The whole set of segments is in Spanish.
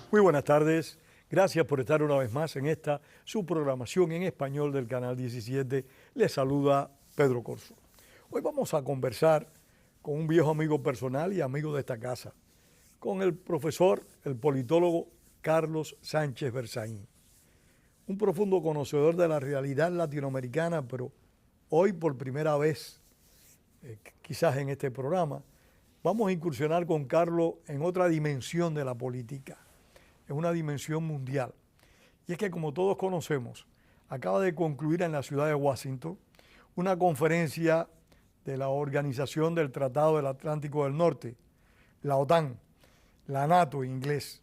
Muy buenas tardes. Gracias por estar una vez más en esta su programación en español del Canal 17. Les saluda Pedro Corzo. Hoy vamos a conversar con un viejo amigo personal y amigo de esta casa, con el profesor, el politólogo Carlos Sánchez Berzaín. Un profundo conocedor de la realidad latinoamericana, pero hoy por primera vez, quizás en este programa, vamos a incursionar con Carlos en otra dimensión de la política. Es una dimensión mundial. Y es que, como todos conocemos, acaba de concluir en la ciudad de Washington una conferencia de la Organización del Tratado del Atlántico del Norte, la OTAN, la NATO en inglés.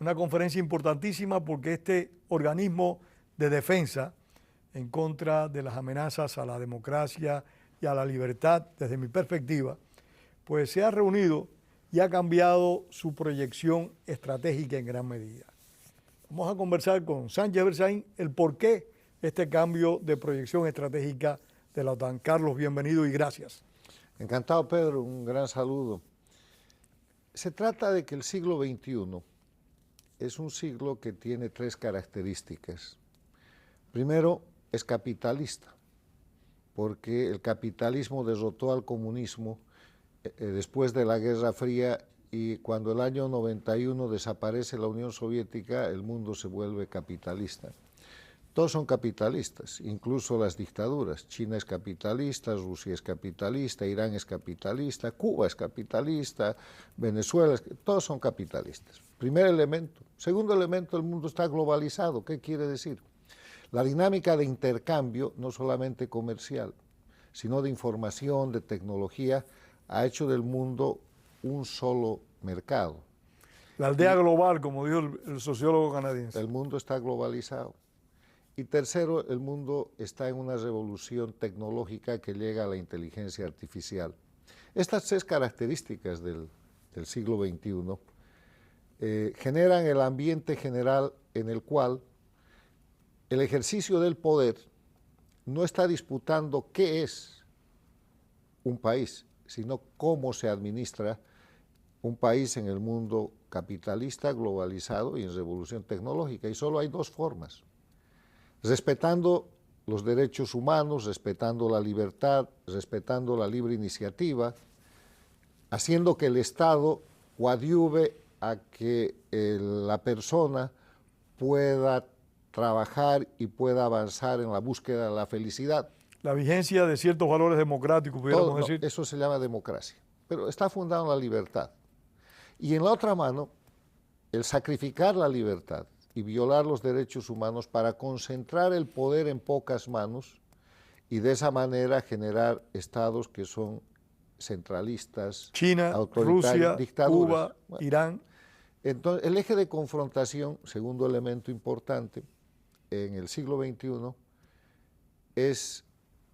Una conferencia importantísima porque este organismo de defensa en contra de las amenazas a la democracia y a la libertad, desde mi perspectiva, pues se ha reunido y ha cambiado su proyección estratégica en gran medida. Vamos a conversar con Sánchez Berzaín el por qué este cambio de proyección estratégica de la OTAN. Carlos, bienvenido y gracias. Encantado, Pedro, un gran saludo. Se trata de que el siglo XXI es un siglo que tiene tres características. Primero, es capitalista, porque el capitalismo derrotó al comunismo después de la Guerra Fría, y cuando el año 91 desaparece la Unión Soviética, el mundo se vuelve capitalista. Todos son capitalistas, incluso las dictaduras. China es capitalista, Rusia es capitalista, Irán es capitalista, Cuba es capitalista, Venezuela, todos son capitalistas. Primer elemento. Segundo elemento, el mundo está globalizado. ¿Qué quiere decir? La dinámica de intercambio, no solamente comercial, sino de información, de tecnología, ha hecho del mundo un solo mercado. La aldea global, como dijo el sociólogo canadiense. El mundo está globalizado. Y tercero, el mundo está en una revolución tecnológica que llega a la inteligencia artificial. Estas tres características del siglo XXI generan el ambiente general en el cual el ejercicio del poder no está disputando qué es un país, sino cómo se administra un país en el mundo capitalista, globalizado y en revolución tecnológica. Y solo hay dos formas: respetando los derechos humanos, respetando la libertad, respetando la libre iniciativa, haciendo que el Estado coadyuve a que la persona pueda trabajar y pueda avanzar en la búsqueda de la felicidad. La vigencia de ciertos valores democráticos, pudiéramos decir. Eso se llama democracia, pero está fundado en la libertad. Y en la otra mano, el sacrificar la libertad y violar los derechos humanos para concentrar el poder en pocas manos y de esa manera generar estados que son centralistas, China, autoritarios, Rusia, dictaduras. Cuba, Irán. Entonces, el eje de confrontación, segundo elemento importante, en el siglo XXI, es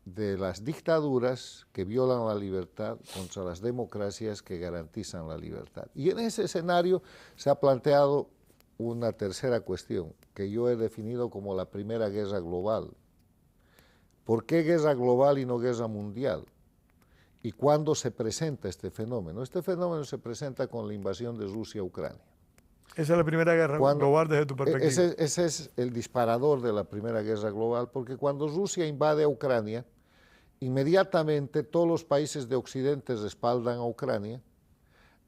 de las dictaduras que violan la libertad contra las democracias que garantizan la libertad. Y en ese escenario se ha planteado una tercera cuestión, que yo he definido como la primera guerra global. ¿Por qué guerra global y no guerra mundial? ¿Y cuándo se presenta este fenómeno? Este fenómeno se presenta con la invasión de Rusia a Ucrania. Esa es la primera guerra global desde tu perspectiva. Ese es el disparador de la primera guerra global, porque cuando Rusia invade a Ucrania, inmediatamente todos los países de Occidente respaldan a Ucrania,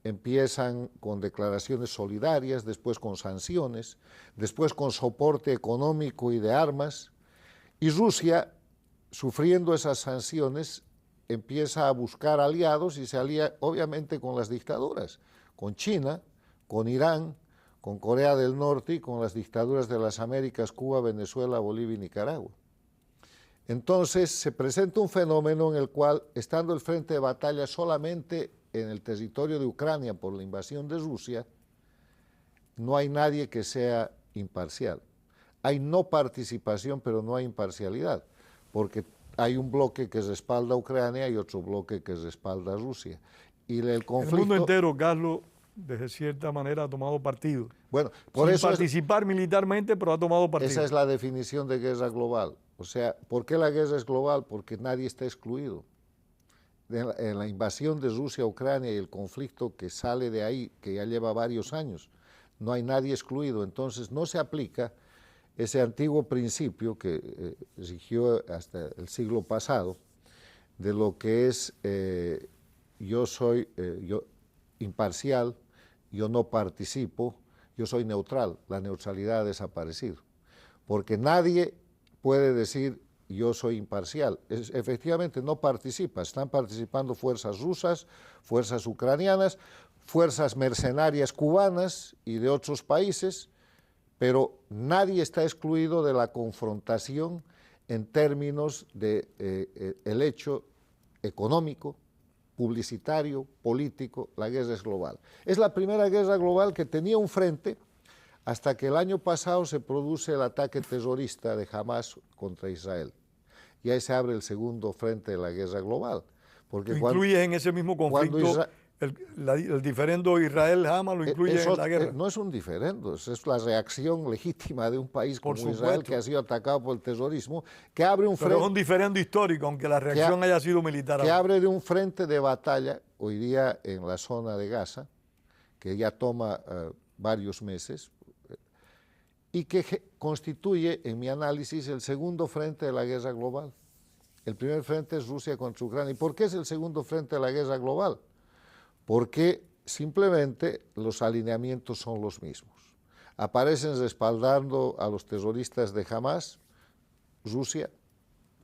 empiezan con declaraciones solidarias, después con sanciones, después con soporte económico y de armas, y Rusia, sufriendo esas sanciones, empieza a buscar aliados y se alía obviamente con las dictaduras, con China, con Irán, con Corea del Norte y con las dictaduras de las Américas, Cuba, Venezuela, Bolivia y Nicaragua. Entonces se presenta un fenómeno en el cual, estando el frente de batalla solamente en el territorio de Ucrania por la invasión de Rusia, no hay nadie que sea imparcial. Hay no participación, pero no hay imparcialidad, porque hay un bloque que respalda a Ucrania y otro bloque que respalda a Rusia. Y el conflicto... El mundo entero, Carlos, de cierta manera ha tomado partido. Bueno, por sin eso participar militarmente, pero ha tomado partido. Esa es la definición de guerra global. O sea, ¿por qué la guerra es global? Porque nadie está excluido. En la invasión de Rusia a Ucrania y el conflicto que sale de ahí, que ya lleva varios años, no hay nadie excluido, entonces no se aplica ese antiguo principio que rigió hasta el siglo pasado, de lo que es yo soy imparcial, yo no participo, yo soy neutral. La neutralidad ha desaparecido, porque nadie puede decir yo soy imparcial. Efectivamente no participa, están participando fuerzas rusas, fuerzas ucranianas, fuerzas mercenarias cubanas y de otros países, pero nadie está excluido de la confrontación en términos de el hecho económico, publicitario, político. La guerra es global. Es la primera guerra global que tenía un frente hasta que el año pasado se produce el ataque terrorista de Hamas contra Israel. Y ahí se abre el segundo frente de la guerra global. Porque incluyes en ese mismo conflicto el diferendo Israel-Hamas, lo incluyes en la guerra. No es un diferendo, es la reacción legítima de un país como Israel, que ha sido atacado por el terrorismo, que abre un frente. Pero es un diferendo histórico, aunque la reacción haya sido militar. Que abre de un frente de batalla hoy día en la zona de Gaza, que ya toma varios meses, y que constituye, en mi análisis, el segundo frente de la guerra global. El primer frente es Rusia contra Ucrania. ¿Y por qué es el segundo frente de la guerra global? Porque simplemente los alineamientos son los mismos. Aparecen respaldando a los terroristas de Hamas, Rusia,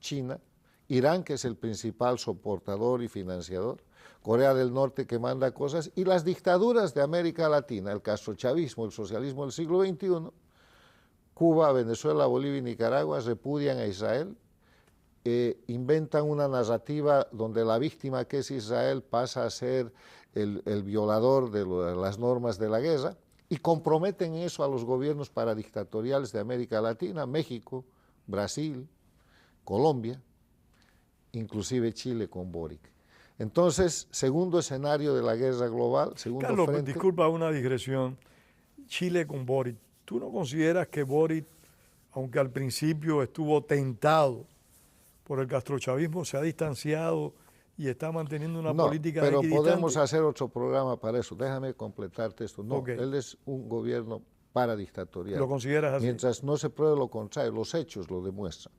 China, Irán, que es el principal soportador y financiador, Corea del Norte, que manda cosas, y las dictaduras de América Latina, el castrochavismo, el socialismo del siglo XXI, Cuba, Venezuela, Bolivia y Nicaragua repudian a Israel, inventan una narrativa donde la víctima, que es Israel, pasa a ser el violador de las normas de la guerra, y comprometen eso a los gobiernos paradictatoriales de América Latina, México, Brasil, Colombia, inclusive Chile con Boric. Entonces, segundo escenario de la guerra global, segundo Carlos, frente. Disculpa una digresión. Chile con Boric. ¿Tú no consideras que Boric, aunque al principio estuvo tentado por el castrochavismo, se ha distanciado y está manteniendo una política pero equidistante? Podemos hacer otro programa para eso. Déjame completarte esto. No, él es un gobierno paradictatorial. ¿Lo consideras así? Mientras no se pruebe lo contrario, los hechos lo demuestran.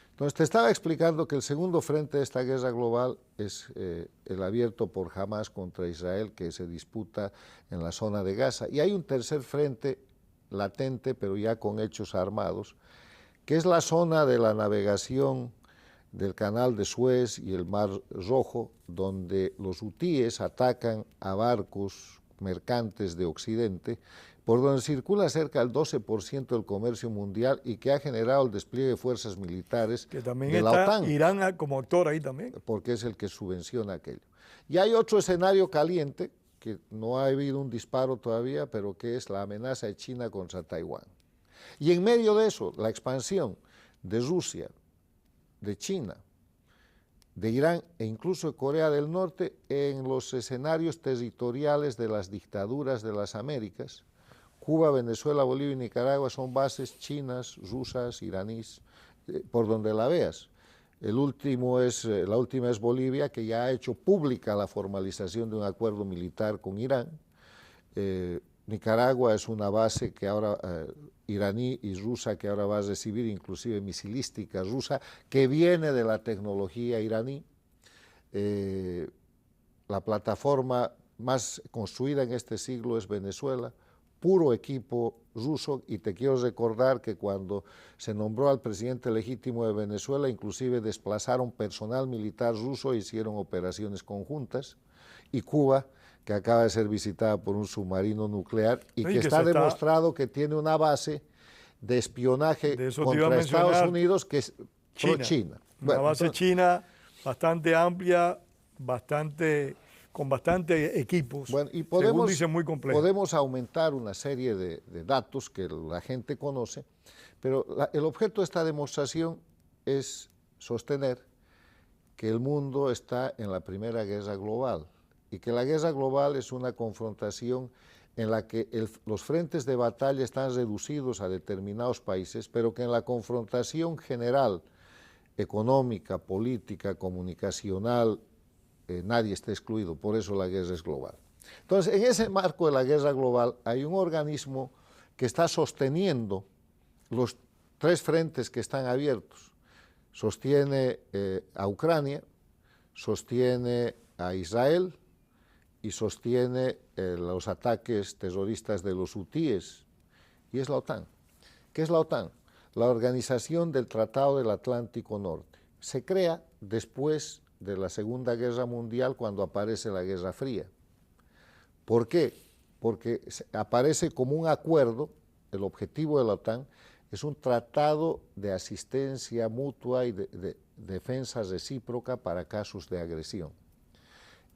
Entonces, te estaba explicando que el segundo frente de esta guerra global es el abierto por Hamas contra Israel, que se disputa en la zona de Gaza. Y hay un tercer frente latente, pero ya con hechos armados, que es la zona de la navegación del Canal de Suez y el Mar Rojo, donde los hutíes atacan a barcos mercantes de Occidente, por donde circula cerca del 12% del comercio mundial y que ha generado el despliegue de fuerzas militares que también de la OTAN. Irán como actor ahí también. Porque es el que subvenciona aquello. Y hay otro escenario caliente, que no ha habido un disparo todavía, pero que es la amenaza de China contra Taiwán. Y en medio de eso, la expansión de Rusia, de China, de Irán e incluso de Corea del Norte en los escenarios territoriales de las dictaduras de las Américas. Cuba, Venezuela, Bolivia y Nicaragua son bases chinas, rusas, iraníes, por donde la veas. La última es Bolivia, que ya ha hecho pública la formalización de un acuerdo militar con Irán. Nicaragua es una base que ahora iraní y rusa, que ahora va a recibir inclusive misilística rusa, que viene de la tecnología iraní. La plataforma más construida en este siglo es Venezuela, puro equipo ruso, y te quiero recordar que cuando se nombró al presidente legítimo de Venezuela, inclusive desplazaron personal militar ruso e hicieron operaciones conjuntas, y Cuba, que acaba de ser visitada por un submarino nuclear y que está demostrado que tiene una base de espionaje contra Estados Unidos que es pro-China. Una base china bastante amplia, con bastante equipos, bueno, y según dicen, muy complejo. Podemos aumentar una serie de datos que la gente conoce, pero el objeto de esta demostración es sostener que el mundo está en la primera guerra global y que la guerra global es una confrontación en la que los frentes de batalla están reducidos a determinados países, pero que en la confrontación general, económica, política, comunicacional, nadie está excluido. Por eso la guerra es global. Entonces, en ese marco de la guerra global hay un organismo que está sosteniendo los tres frentes que están abiertos. Sostiene a Ucrania, sostiene a Israel y sostiene los ataques terroristas de los hutíes, y es la OTAN. ¿Qué es la OTAN? La Organización del Tratado del Atlántico Norte. Se crea después de la Segunda Guerra Mundial, cuando aparece la Guerra Fría. ¿Por qué? Porque aparece como un acuerdo. El objetivo de la OTAN es un tratado de asistencia mutua y de defensa recíproca para casos de agresión.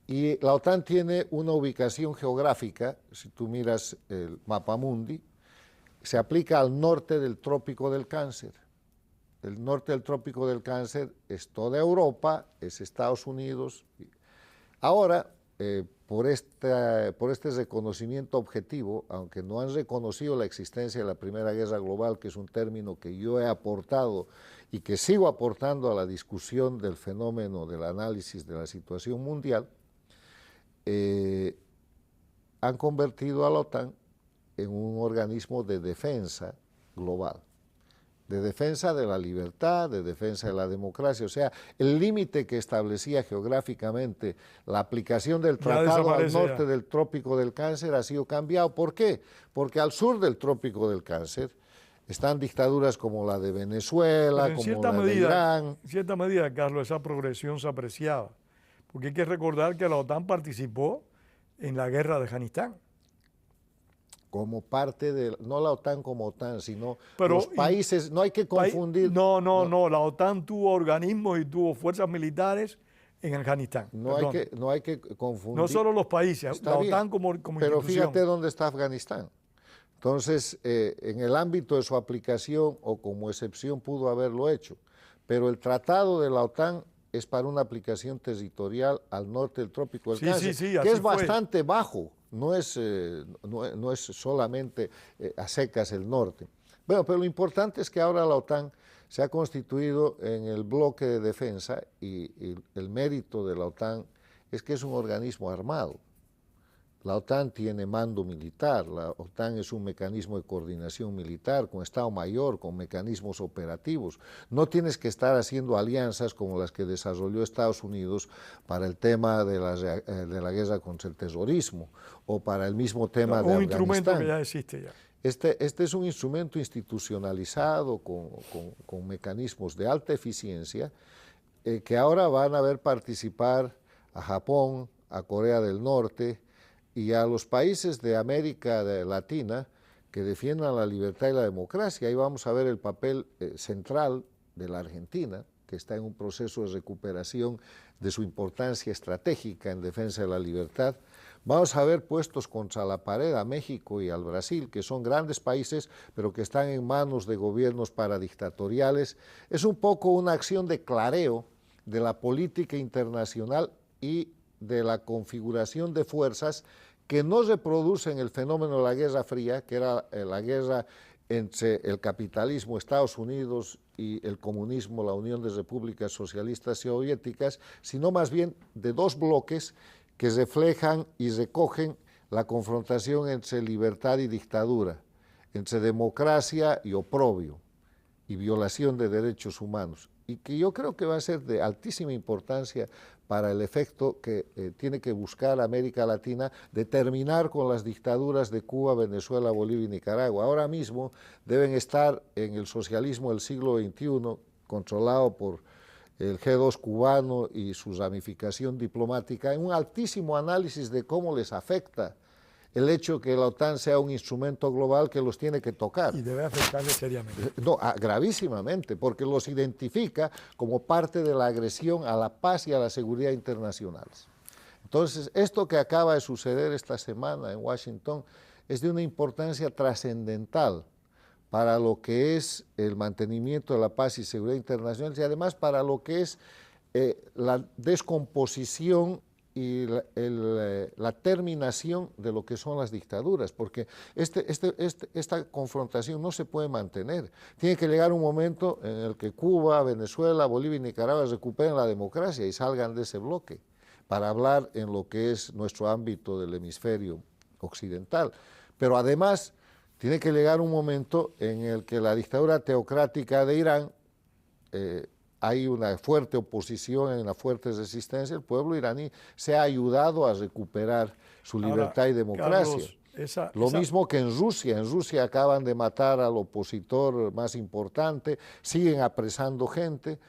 Y la OTAN tiene una ubicación geográfica, si tú miras el mapa mundi, se aplica al norte del Trópico del Cáncer. El norte del Trópico del Cáncer es toda Europa, es Estados Unidos. Ahora, por este reconocimiento objetivo, aunque no han reconocido la existencia de la Primera Guerra Global, que es un término que yo he aportado y que sigo aportando a la discusión del fenómeno del análisis de la situación mundial, han convertido a la OTAN en un organismo de defensa global, de defensa de la libertad, de defensa de la democracia. O sea, el límite que establecía geográficamente la aplicación del tratado al norte del Trópico del Cáncer ha sido cambiado. ¿Por qué? Porque al sur del Trópico del Cáncer están dictaduras como la de Venezuela, como la de Irán. En cierta medida, Carlos, esa progresión se apreciaba, porque hay que recordar que la OTAN participó en la guerra de Afganistán. Como parte de, no la OTAN como OTAN, sino los países, no hay que confundir. No, la OTAN tuvo organismos y tuvo fuerzas militares en Afganistán. No hay que confundir. No solo los países, está la bien, OTAN como pero institución. fíjate dónde está Afganistán. Entonces, en el ámbito de su aplicación o como excepción pudo haberlo hecho, pero el tratado de la OTAN es para una aplicación territorial al norte del Trópico del Cáncer, que es bastante bajo. No es solamente a secas el norte. Bueno, pero lo importante es que ahora la OTAN se ha constituido en el bloque de defensa y el mérito de la OTAN es que es un organismo armado. La OTAN tiene mando militar, la OTAN es un mecanismo de coordinación militar con Estado Mayor, con mecanismos operativos. No tienes que estar haciendo alianzas como las que desarrolló Estados Unidos para el tema de la guerra contra el terrorismo o para el mismo tema de Afganistán. Un instrumento que ya existe ya. Este es un instrumento institucionalizado con mecanismos de alta eficiencia que ahora van a ver participar a Japón, a Corea del Norte, y a los países de América Latina que defiendan la libertad y la democracia. Ahí vamos a ver el papel central de la Argentina, que está en un proceso de recuperación de su importancia estratégica en defensa de la libertad. Vamos a ver puestos contra la pared a México y al Brasil, que son grandes países, pero que están en manos de gobiernos paradictatoriales. Es un poco una acción de clareo de la política internacional y de la configuración de fuerzas que no reproducen el fenómeno de la Guerra Fría, que era la guerra entre el capitalismo, Estados Unidos, y el comunismo, la Unión de Repúblicas Socialistas Soviéticas, sino más bien de dos bloques que reflejan y recogen la confrontación entre libertad y dictadura, entre democracia y oprobio, y violación de derechos humanos, y que yo creo que va a ser de altísima importancia para el efecto que tiene que buscar América Latina de terminar con las dictaduras de Cuba, Venezuela, Bolivia y Nicaragua. Ahora mismo deben estar en el socialismo del siglo XXI, controlado por el G2 cubano y su ramificación diplomática, en un altísimo análisis de cómo les afecta el hecho que la OTAN sea un instrumento global que los tiene que tocar. Y debe afectarles seriamente. No, gravísimamente, porque los identifica como parte de la agresión a la paz y a la seguridad internacionales. Entonces, esto que acaba de suceder esta semana en Washington es de una importancia trascendental para lo que es el mantenimiento de la paz y seguridad internacional y además para lo que es la descomposición y la terminación de lo que son las dictaduras, porque esta confrontación no se puede mantener. Tiene que llegar un momento en el que Cuba, Venezuela, Bolivia y Nicaragua recuperen la democracia y salgan de ese bloque. para hablar en lo que es nuestro ámbito del hemisferio occidental. Pero además tiene que llegar un momento en el que la dictadura teocrática de Irán, hay una fuerte oposición, hay una fuerte resistencia, el pueblo iraní se ha ayudado a recuperar su libertad y democracia. Carlos, Lo mismo que en Rusia acaban de matar al opositor más importante, siguen apresando gente,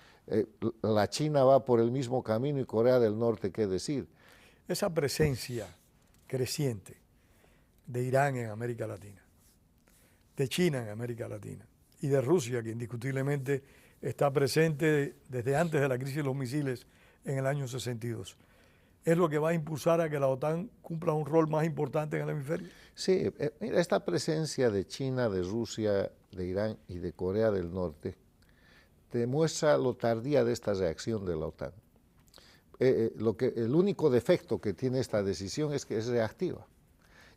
la China va por el mismo camino y Corea del Norte, ¿qué decir? Esa presencia creciente de Irán en América Latina, de China en América Latina y de Rusia, que indiscutiblemente está presente desde antes de la crisis de los misiles en el año 62. ¿Es lo que va a impulsar a que la OTAN cumpla un rol más importante en el hemisferio? Sí, mira, esta presencia de China, de Rusia, de Irán y de Corea del Norte demuestra lo tardía de esta reacción de la OTAN. El único defecto que tiene esta decisión es que es reactiva.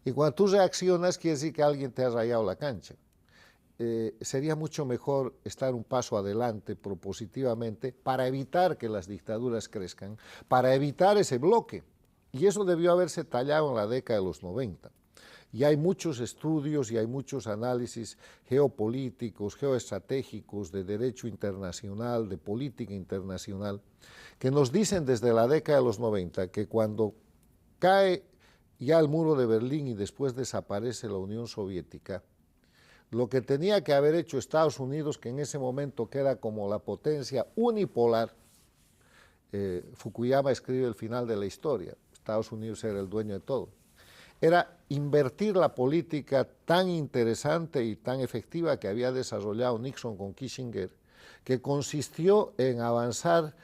Y cuando tú reaccionas, quiere decir que alguien te ha rayado la cancha. Sería mucho mejor estar un paso adelante propositivamente para evitar que las dictaduras crezcan, para evitar ese bloque. Y eso debió haberse tallado en la década de los 90. Y hay muchos estudios y hay muchos análisis geopolíticos, geoestratégicos, de derecho internacional, de política internacional, que nos dicen desde la década de los 90 que cuando cae ya el muro de Berlín y después desaparece la Unión Soviética, lo que tenía que haber hecho Estados Unidos, que en ese momento queda como la potencia unipolar, Fukuyama escribe el final de la historia, Estados Unidos era el dueño de todo, era invertir la política tan interesante y tan efectiva que había desarrollado Nixon con Kissinger, que consistió en avanzar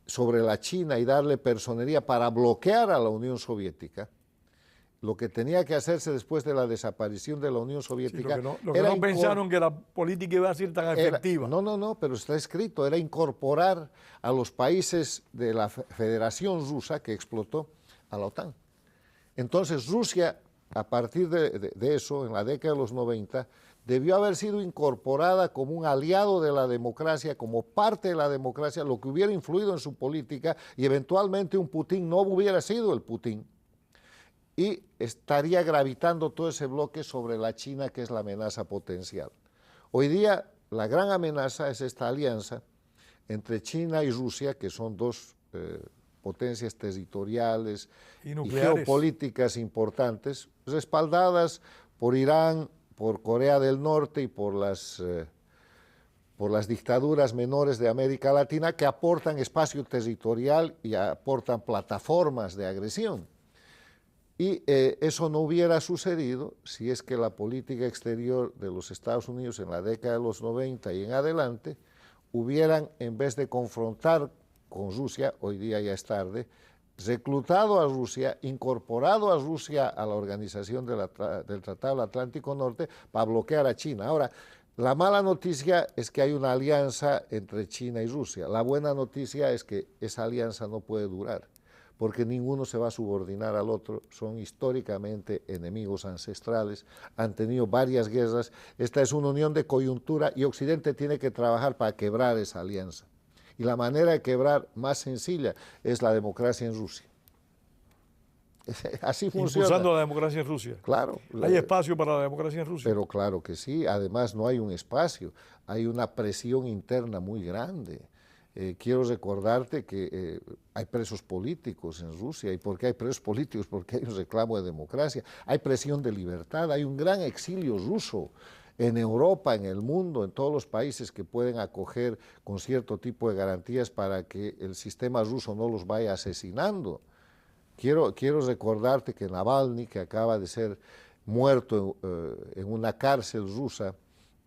sobre la China y darle personería para bloquear a la Unión Soviética. Lo que tenía que hacerse después de la desaparición de la Unión Soviética... Sí, lo que no pensaron que la política iba a ser tan efectiva. No, pero está escrito, era incorporar a los países de la Federación Rusa que explotó a la OTAN. Entonces Rusia, a partir de eso, en la década de los 90, debió haber sido incorporada como un aliado de la democracia, como parte de la democracia, lo que hubiera influido en su política, y eventualmente un Putin no hubiera sido el Putin, y estaría gravitando todo ese bloque sobre la China, que es la amenaza potencial. Hoy día la gran amenaza es esta alianza entre China y Rusia, que son dos potencias territoriales y geopolíticas importantes, respaldadas por Irán, por Corea del Norte y por las dictaduras menores de América Latina, que aportan espacio territorial y aportan plataformas de agresión. Y eso no hubiera sucedido si es que la política exterior de los Estados Unidos en la década de los 90 y en adelante hubieran, en vez de confrontar con Rusia, hoy día ya es tarde, reclutado a Rusia, incorporado a Rusia a la organización del Tratado del Atlántico Norte para bloquear a China. Ahora, la mala noticia es que hay una alianza entre China y Rusia. La buena noticia es que esa alianza no puede durar, porque ninguno se va a subordinar al otro, son históricamente enemigos ancestrales, han tenido varias guerras, esta es una unión de coyuntura y Occidente tiene que trabajar para quebrar esa alianza. Y la manera de quebrar más sencilla es la democracia en Rusia. Así funciona. Impulsando la democracia en Rusia. Claro. ¿Hay espacio para la democracia en Rusia? Pero claro que sí, además no hay un espacio, hay una presión interna muy grande. Quiero recordarte que hay presos políticos en Rusia. ¿Y por qué hay presos políticos? Porque hay un reclamo de democracia, hay presión de libertad, hay un gran exilio ruso en Europa, en el mundo, en todos los países que pueden acoger con cierto tipo de garantías para que el sistema ruso no los vaya asesinando. Quiero recordarte que Navalny, que acaba de ser muerto en una cárcel rusa,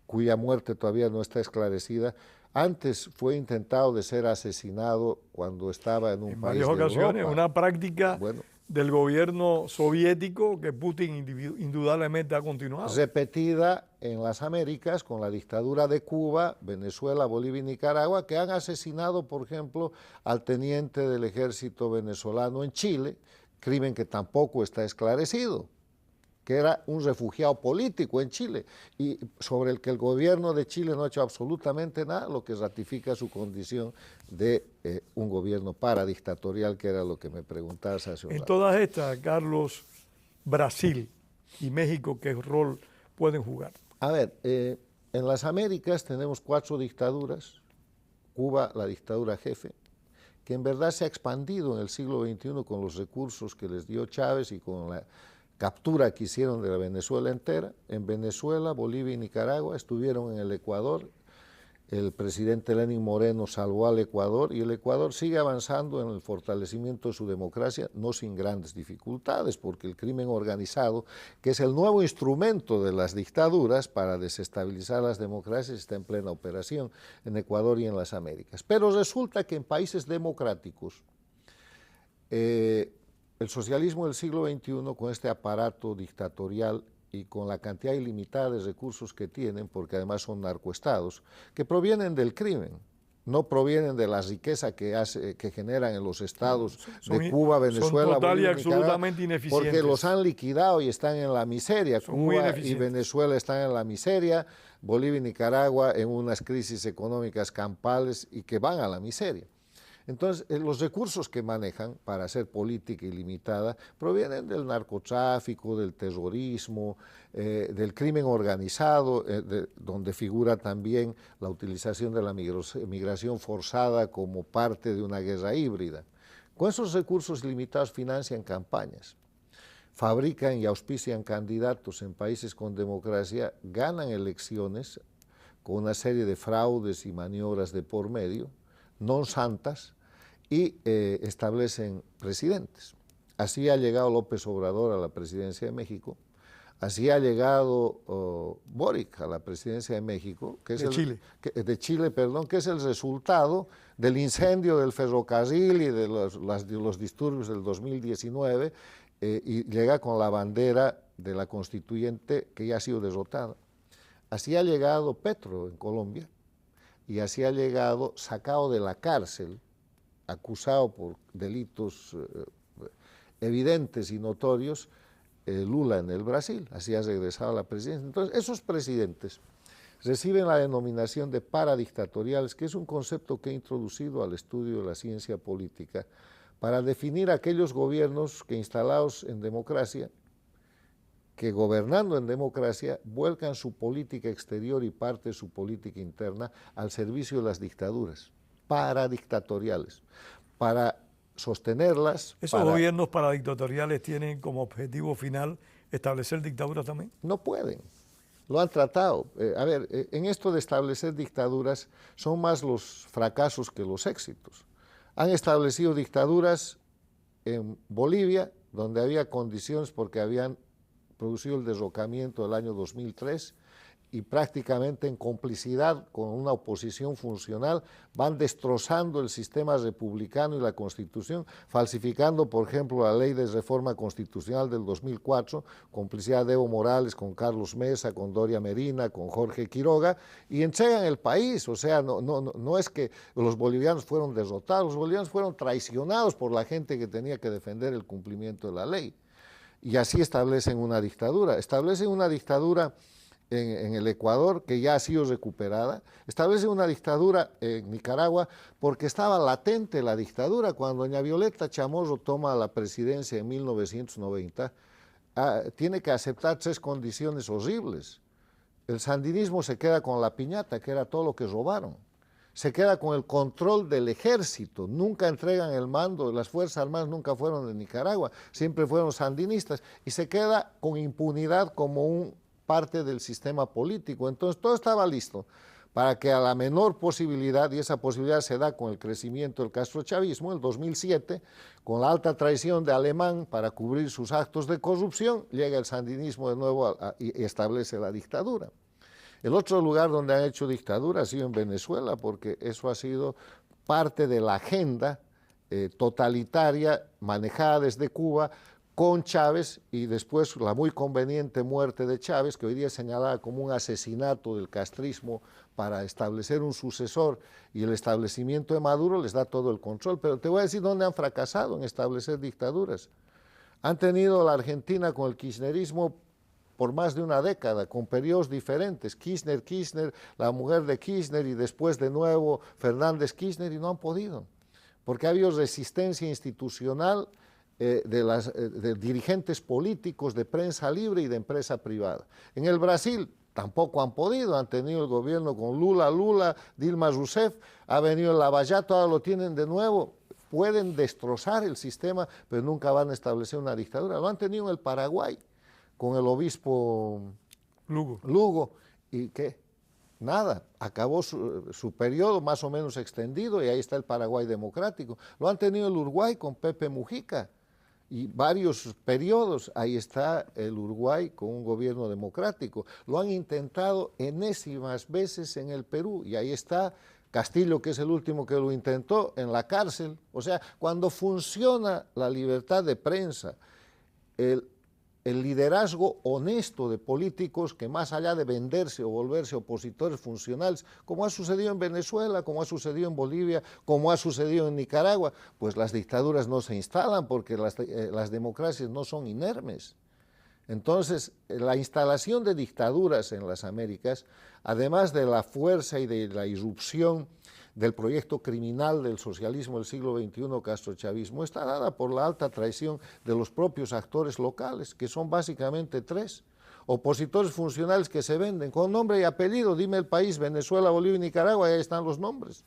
cuya muerte todavía no está esclarecida, antes fue intentado de ser asesinado cuando estaba en un país de Europa. En varias ocasiones, una práctica del gobierno soviético que Putin indudablemente ha continuado. Repetida en las Américas con la dictadura de Cuba, Venezuela, Bolivia y Nicaragua, que han asesinado, por ejemplo, al teniente del ejército venezolano en Chile, crimen que tampoco está esclarecido. que era un refugiado político en Chile y sobre el que el gobierno de Chile no ha hecho absolutamente nada, lo que ratifica su condición de un gobierno paradictatorial, que era lo que me preguntabas hace un En rato. todas estas, Carlos, Brasil y México, ¿qué rol pueden jugar? A ver, en las Américas tenemos 4 dictaduras. Cuba, la dictadura jefe, que en verdad se ha expandido en el siglo XXI con los recursos que les dio Chávez y con la captura que hicieron de la Venezuela entera. En Venezuela, Bolivia y Nicaragua estuvieron en el Ecuador. El presidente Lenín Moreno salvó al Ecuador y el Ecuador sigue avanzando en el fortalecimiento de su democracia, no sin grandes dificultades, porque el crimen organizado, que es el nuevo instrumento de las dictaduras para desestabilizar las democracias, está en plena operación en Ecuador y en las Américas. Pero resulta que en países democráticos, el socialismo del siglo XXI, con este aparato dictatorial y con la cantidad ilimitada de recursos que tienen, porque además son narcoestados, que provienen del crimen, no provienen de la riqueza que generan en los estados de Cuba, Venezuela, son total Bolivia, y absolutamente ineficientes. porque los han liquidado y están en la miseria. Cuba y Venezuela están en la miseria, Bolivia y Nicaragua en unas crisis económicas campales y que van a la miseria. Entonces, los recursos que manejan para hacer política ilimitada provienen del narcotráfico, del terrorismo, del crimen organizado, donde figura también la utilización de la migración forzada como parte de una guerra híbrida. Con esos recursos limitados financian campañas, fabrican y auspician candidatos en países con democracia, ganan elecciones con una serie de fraudes y maniobras de por medio, no santas, y establecen presidentes. Así ha llegado López Obrador a la presidencia de México, así ha llegado Boric a la presidencia de México, que es de Chile, que es el resultado del incendio del ferrocarril y de los disturbios del 2019, y llega con la bandera de la constituyente que ya ha sido derrotada. Así ha llegado Petro en Colombia, y así ha llegado, sacado de la cárcel, acusado por delitos evidentes y notorios, Lula en el Brasil. Así ha regresado a la presidencia. Entonces, esos presidentes reciben la denominación de paradictatoriales, que es un concepto que he introducido al estudio de la ciencia política para definir aquellos gobiernos que, instalados en democracia, que gobernando en democracia vuelcan su política exterior y parte de su política interna al servicio de las dictaduras paradictatoriales, para sostenerlas. ¿Esos gobiernos paradictatoriales tienen como objetivo final establecer dictaduras también? No pueden, lo han tratado. A ver, en esto de establecer dictaduras son más los fracasos que los éxitos. Han establecido dictaduras en Bolivia, donde había condiciones porque habían producido el derrocamiento del año 2003 y prácticamente en complicidad con una oposición funcional van destrozando el sistema republicano y la Constitución, falsificando, por ejemplo, la ley de reforma constitucional del 2004, complicidad de Evo Morales con Carlos Mesa, con Doria Medina, con Jorge Quiroga, y entregan el país. O sea, no es que los bolivianos fueron derrotados, los bolivianos fueron traicionados por la gente que tenía que defender el cumplimiento de la ley. Y así establecen una dictadura. Establecen una dictadura en el Ecuador, que ya ha sido recuperada. Establece una dictadura en Nicaragua porque estaba latente la dictadura. Cuando doña Violeta Chamorro toma la presidencia en 1990, tiene que aceptar 3 condiciones horribles. El sandinismo se queda con la piñata, que era todo lo que robaron. Se queda con el control del ejército, nunca entregan el mando, las Fuerzas Armadas nunca fueron de Nicaragua, siempre fueron sandinistas, y se queda con impunidad como parte del sistema político. Entonces todo estaba listo para que a la menor posibilidad, y esa posibilidad se da con el crecimiento del castrochavismo, el 2007, con la alta traición de Alemán para cubrir sus actos de corrupción, llega el sandinismo de nuevo y establece la dictadura. El otro lugar donde han hecho dictadura ha sido en Venezuela, porque eso ha sido parte de la agenda totalitaria manejada desde Cuba con Chávez, y después la muy conveniente muerte de Chávez, que hoy día es señalada como un asesinato del castrismo para establecer un sucesor, y el establecimiento de Maduro les da todo el control. Pero te voy a decir dónde han fracasado en establecer dictaduras. Han tenido la Argentina con el kirchnerismo por más de una década, con periodos diferentes, Kirchner, la mujer de Kirchner y después de nuevo Fernández Kirchner, y no han podido, porque ha habido resistencia institucional de dirigentes políticos, de prensa libre y de empresa privada. En el Brasil tampoco han podido, han tenido el gobierno con Lula, Dilma Rousseff, ha venido el Lava Jato, ahora lo tienen de nuevo. Pueden destrozar el sistema, pero nunca van a establecer una dictadura. Lo han tenido en el Paraguay, con el obispo Lugo. ¿Y qué? Nada, acabó su periodo más o menos extendido y ahí está el Paraguay democrático. Lo han tenido el Uruguay con Pepe Mujica y varios periodos, ahí está el Uruguay con un gobierno democrático. Lo han intentado enésimas veces en el Perú y ahí está Castillo, que es el último que lo intentó, en la cárcel. O sea, cuando funciona la libertad de prensa, el liderazgo honesto de políticos que más allá de venderse o volverse opositores funcionales, como ha sucedido en Venezuela, como ha sucedido en Bolivia, como ha sucedido en Nicaragua, pues las dictaduras no se instalan porque las democracias no son inermes. Entonces, la instalación de dictaduras en las Américas, además de la fuerza y de la irrupción del proyecto criminal del socialismo del siglo XXI, castrochavismo, está dada por la alta traición de los propios actores locales, que son básicamente tres: opositores funcionales que se venden con nombre y apellido, dime el país, Venezuela, Bolivia y Nicaragua, y ahí están los nombres.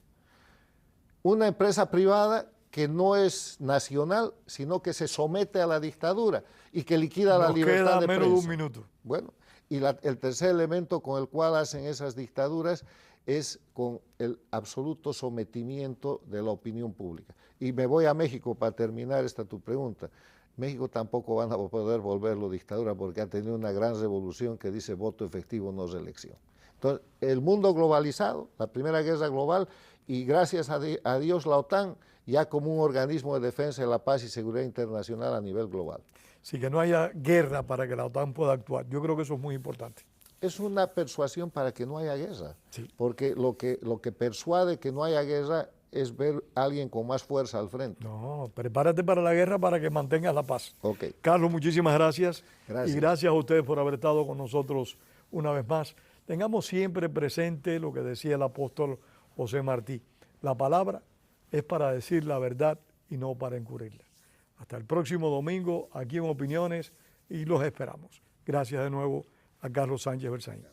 Una empresa privada que no es nacional, sino que se somete a la dictadura y que liquida la libertad de prensa. Menos de un minuto. Bueno, y el tercer elemento con el cual hacen esas dictaduras es con el absoluto sometimiento de la opinión pública. Y me voy a México para terminar tu pregunta. México tampoco van a poder volverlo dictadura porque ha tenido una gran revolución que dice voto efectivo, no reelección. Entonces, el mundo globalizado, la primera guerra global, y gracias a Dios la OTAN, ya como un organismo de defensa de la paz y seguridad internacional a nivel global. Sí, que no haya guerra para que la OTAN pueda actuar. Yo creo que eso es muy importante. Es una persuasión para que no haya guerra, sí. Porque lo que persuade que no haya guerra es ver a alguien con más fuerza al frente. No, prepárate para la guerra para que mantengas la paz. Okay. Carlos, muchísimas gracias. Gracias. Y gracias a ustedes por haber estado con nosotros una vez más. Tengamos siempre presente lo que decía el apóstol José Martí. La palabra es para decir la verdad y no para encubrirla. Hasta el próximo domingo aquí en Opiniones y los esperamos. Gracias de nuevo a Carlos Sánchez Berzaín.